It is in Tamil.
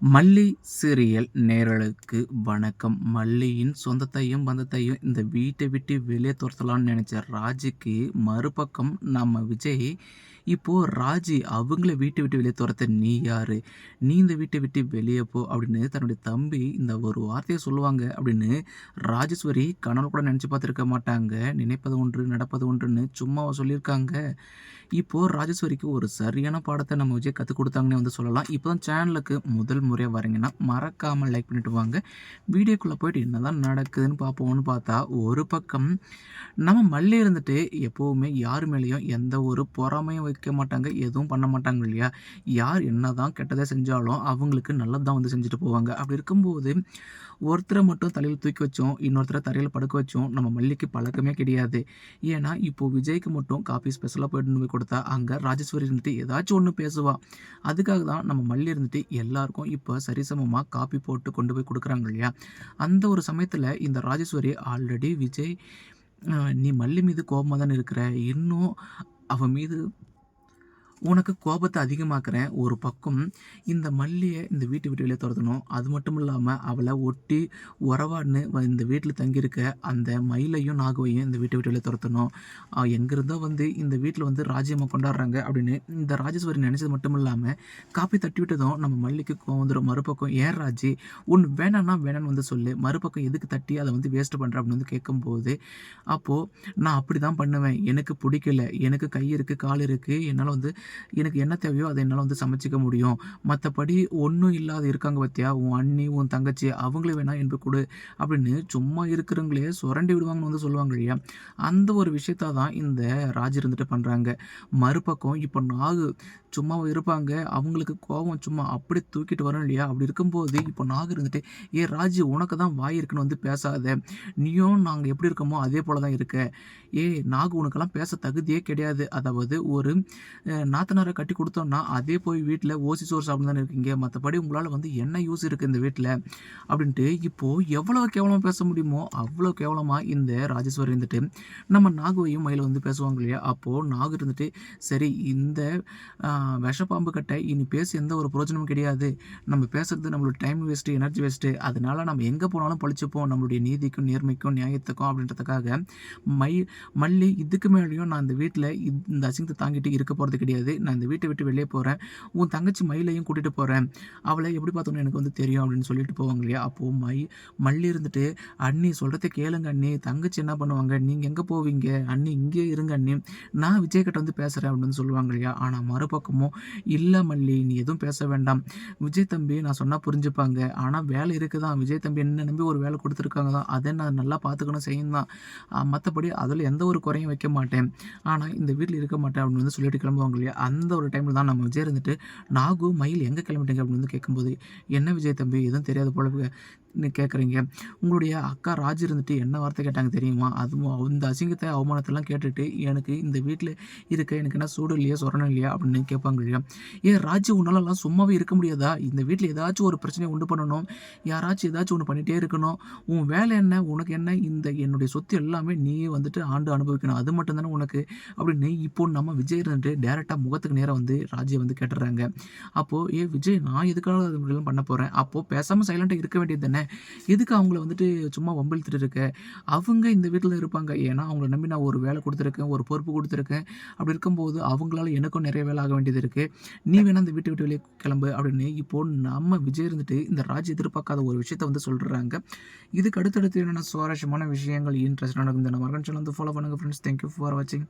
மல்லி சீரியல் நேயர்களுக்கு வணக்கம். மல்லியின் சொந்தத்தையும் பந்தத்தையும் இந்த வீட்டை விட்டு வெளியே துரத்தலாம்னு நினைச்ச ராஜுக்கு மறுபக்கம் நம்ம விஜய் இப்போ ராஜி அவங்கள வீட்டை விட்டு வெளியே துரத்த நீ யாரு, நீ இந்த வீட்டை விட்டு வெளியே போ அப்படின்னு தன்னுடைய தம்பி இந்த ஒரு வார்த்தையை சொல்லுவாங்க அப்படின்னு ராஜேஸ்வரி கனவு கூட நினச்சி பார்த்துருக்க மாட்டாங்க. நினைப்பது ஒன்று நடப்பது ஒன்றுன்னு சும்மாவா சொல்லியிருக்காங்க. இப்போ ராஜேஸ்வரிக்கு ஒரு சரியான பாடத்தை நம்ம விஜய் கற்றுக் கொடுத்தாங்கன்னே வந்து சொல்லலாம். இப்போ தான் சேனலுக்கு முதல் முறையாக வரீங்கன்னா மறக்காமல் லைக் பண்ணிட்டு வாங்க. வீடியோக்குள்ளே போயிட்டு என்னதான் நடக்குதுன்னு பார்ப்போம்னு பார்த்தா, ஒரு பக்கம் நம்ம மல்லி இருந்துட்டு எப்போவுமே யார் மேலேயும் எந்த ஒரு பொறாமையும் வைக்க மாட்டாங்க, எதுவும் பண்ண மாட்டாங்க இல்லையா. யார் என்னதான் கெட்டதை செஞ்சாலும் அவங்களுக்கு நல்லது தான் வந்து செஞ்சுட்டு போவாங்க. அப்படி இருக்கும்போது ஒருத்தரை மட்டும் தலையில் தூக்கி வச்சோம், இன்னொருத்தரை தரையில் படுக்க வச்சோம் நம்ம மல்லிக்கு பழக்கமே கிடையாது. ஏன்னா இப்போ விஜய்க்கு மட்டும் காஃபி ஸ்பெஷலாக போயிட்டு போய் கொடுத்தா அங்கே ராஜேஸ்வரி இருந்துட்டு ஏதாச்சும் ஒன்று பேசுவா. அதுக்காக தான் நம்ம மல்லி இருந்துட்டு எல்லாருக்கும் இப்போ சரிசமமாக காப்பி போட்டு கொண்டு போய் கொடுக்குறாங்க இல்லையா. அந்த ஒரு சமயத்தில் இந்த ராஜேஸ்வரி ஆல்ரெடி விஜய் நீ மல்லி மீது கோபமாக தானே இருக்கிற, இன்னும் அவன் மீது உனக்கு கோபத்தை அதிகமாக்குறேன். ஒரு பக்கம் இந்த மல்லியை இந்த வீட்டை விட்டு வெளியே துரத்தணும், அது மட்டும் இல்லாமல் அவளை ஒட்டி உறவாடின்னு இந்த வீட்டில் தங்கியிருக்க அந்த மயிலையும் நாகுவையும் இந்த வீட்டை விட்டு வெளியே துரத்தணும். எங்கிருந்தோ வந்து இந்த வீட்டில் வந்து ராஜ்யம்மா கொண்டாடுறாங்க அப்படின்னு இந்த ராஜேஸ்வரி நினச்சது மட்டும் இல்லாமல் காப்பி தட்டி விட்டதும் நம்ம மல்லிக்கு கோவம் வந்துடும். மறுபக்கம் ஏன் ராஜி ஒன்று வேணான்னா வேணான்னு வந்து சொல்லு, மறுபக்கம் எதுக்கு தட்டி அதை வந்து வேஸ்ட் பண்ணுற அப்படின்னு வந்து கேட்கும்போது, அப்போது நான் அப்படி தான் பண்ணுவேன், எனக்கு பிடிக்கல, எனக்கு கை இருக்குது கால் இருக்குது, என்னால் வந்து எனக்கு என்ன தேவையோ அதை என்னால் வந்து சமைச்சிக்க முடியும். மற்றபடி ஒன்றும் இல்லாத இருக்காங்க பார்த்தியா உன் அண்ணி உன் தங்கச்சி, அவங்களே வேணா என்பது கொடு அப்படின்னு சும்மா இருக்கிறவங்களே சுரண்டி விடுவாங்கன்னு வந்து சொல்லுவாங்க இல்லையா. அந்த ஒரு விஷயத்த தான் இந்த ராஜ் இருந்துட்டு பண்ணுறாங்க. மறுபக்கம் இப்போ நாகு சும்மாவும் இருப்பாங்க, அவங்களுக்கு கோபம் சும்மா அப்படி தூக்கிட்டு வரும் இல்லையா. அப்படி இருக்கும்போது இப்போ நாகு இருந்துட்டு ஏ ராஜ் உனக்கு தான் வாய் இருக்குன்னு வந்து பேசாத, நீயும் நாங்கள் எப்படி இருக்கோமோ அதே போல தான் இருக்க, ஏ நாகு உனக்கெல்லாம் பேச தகுதியே கிடையாது. அதாவது ஒரு நாத்தனாரை கட்டி கொடுத்தோன்னா அதே போய் வீட்டில் ஓசி சோறு சாப்பிட்டு தானே இருக்கீங்க, மற்றபடி உங்களால் வந்து என்ன யூஸ் இருக்குது இந்த வீட்டில் அப்படின்ட்டு இப்போது எவ்வளோ கேவலமாக பேச முடியுமோ அவ்வளோ கேவலமாக இந்த ராஜேஸ்வரி இருந்துட்டு நம்ம நாகுவையும் மயில வந்து பேசுவாங்க இல்லையா. அப்போது நாகு இருந்துட்டு சரி இந்த விஷப்பாம்பு கட்டை இனி பேசி எந்த ஒரு பிரயோஜனமும் கிடையாது, நம்ம பேசுறது நம்மளோட டைம் வேஸ்ட்டு எனர்ஜி வேஸ்ட்டு, அதனால நம்ம எங்கே போனாலும் பழிச்சுப்போம் நம்மளுடைய நீதிக்கும் நேர்மைக்கும் நியாயத்துக்கும் அப்படின்றதுக்காக மல்லி இதுக்கு மேலேயும் நான் இந்த வீட்டில் இந்த அசிங்கத்தை தாங்கிட்டு இருக்க போகிறது கிடையாது, நான் இந்த வீட்டை விட்டு வெளியே போகிறேன், உன் தங்கச்சி மயிலையும் கூட்டிகிட்டு போகிறேன், அவளை எப்படி பார்த்தோன்னு எனக்கு வந்து தெரியும் அப்படின்னு சொல்லிட்டு போவாங்க இல்லையா. அப்போது மல்லி இருந்துட்டு அண்ணி சொல்கிறத கேளுங்க அண்ணி, தங்கச்சி என்ன பண்ணுவாங்க, நீங்கள் எங்கே போவீங்க அண்ணி, இங்கே இருங்க அண்ணி, நான் விஜய் கிட்ட வந்து பேசுகிறேன் அப்படின்னு சொல்லுவாங்க இல்லையா. ஆனால் மறுபக்கமும் இல்லை மல்லி நீ எதுவும் பேச வேண்டாம், விஜய் தம்பி நான் சொன்னால் புரிஞ்சுப்பாங்க, ஆனால் வேலை இருக்குது தான், விஜய் தம்பி என்ன நம்பி ஒரு வேலை கொடுத்துருக்காங்க தான், அதை நான் நல்லா பார்த்துக்கணும் செய்யும் தான், மற்றபடி அதில் எந்த ஒரு குறையும் வைக்க மாட்டேன், ஆனால் இந்த வீட்டில் இருக்க மாட்டேன் அப்படின்னு வந்து சொல்லிட்டு கிளம்புவாங்க இல்லையா. அந்த ஒரு டைமில் தான் நம்ம விஜய் இருந்துட்டு நாகு மயில் எங்கே கிளம்பிட்டீங்க அப்படின்னு வந்து கேட்கும்போது, என்ன விஜய் தம்பி எதுவும் தெரியாத போல கேட்குறீங்க, உங்களுடைய அக்கா ராஜ் இருந்துட்டு என்ன வார்த்தை கேட்டாங்க தெரியுமா, அதுவும் அந்த அசிங்கத்தை அவமானத்தெல்லாம் கேட்டுட்டு எனக்கு இந்த வீட்டில் இருக்க எனக்கு என்ன சூடு இல்லையா சொரணம் இல்லையா அப்படின்னு கேட்பாங்க இல்லையா. ஏன் ராஜ் உன்னாலலாம் சும்மாவே இருக்க முடியாதா, இந்த வீட்டில் ஏதாச்சும் ஒரு பிரச்சனையை உண்டு பண்ணணும், யாராச்சும் ஏதாச்சும் ஒன்று பண்ணிகிட்டே இருக்கணும், உன் வேலை என்ன, உனக்கு என்ன, இந்த என்னுடைய சொத்து எல்லாமே நீ வந்துட்டு ஆண்டு அனுபவிக்கணும், அது மட்டும் தானே உனக்கு அப்படின்னு இப்போ நம்ம விஜய் இருந்துட்டு டேரெக்டாக முகத்துக்கு நேராக வந்து ராஜ்யை வந்து கேட்டுடுறாங்க. அப்போது ஏ விஜய் நான் எதுக்காக அது மாதிரிலாம் பண்ண போகிறேன், அப்போது பேசாமல் சைலண்ட்டாக இருக்க வேண்டியது தானே, எதுக்கு அவங்கள வந்துட்டு சும்மா வம்பிழுத்துட்டு இருக்க, அவங்க இந்த வீட்டில் இருப்பாங்க, ஏன்னா அவங்கள நம்பி நான் ஒரு வேலை கொடுத்துருக்கேன், ஒரு பொறுப்பு கொடுத்துருக்கேன், அப்படி இருக்கும்போது அவங்களால எனக்கும் நிறைய வேலை ஆக வேண்டியது இருக்குது, நீ வேணா இந்த வீட்டை விட்டு வெளியே கிளம்பு அப்படின்னு இப்போது நம்ம விஜய் இருந்துட்டு இந்த ராஜ் எதிர்பார்க்காத ஒரு விஷயத்தை வந்து சொல்கிறாங்க. இதுக்கு அடுத்தடுத்து என்னென்ன சுவாரஸ்யமான விஷயங்கள் இன்ட்ரெஸ்டான இந்த நம்ம சேனல் வந்து ஃபாலோ பண்ணுங்கள் ஃப்ரெண்ட்ஸ். தேங்க்யூ ஃபார் வாட்சிங்.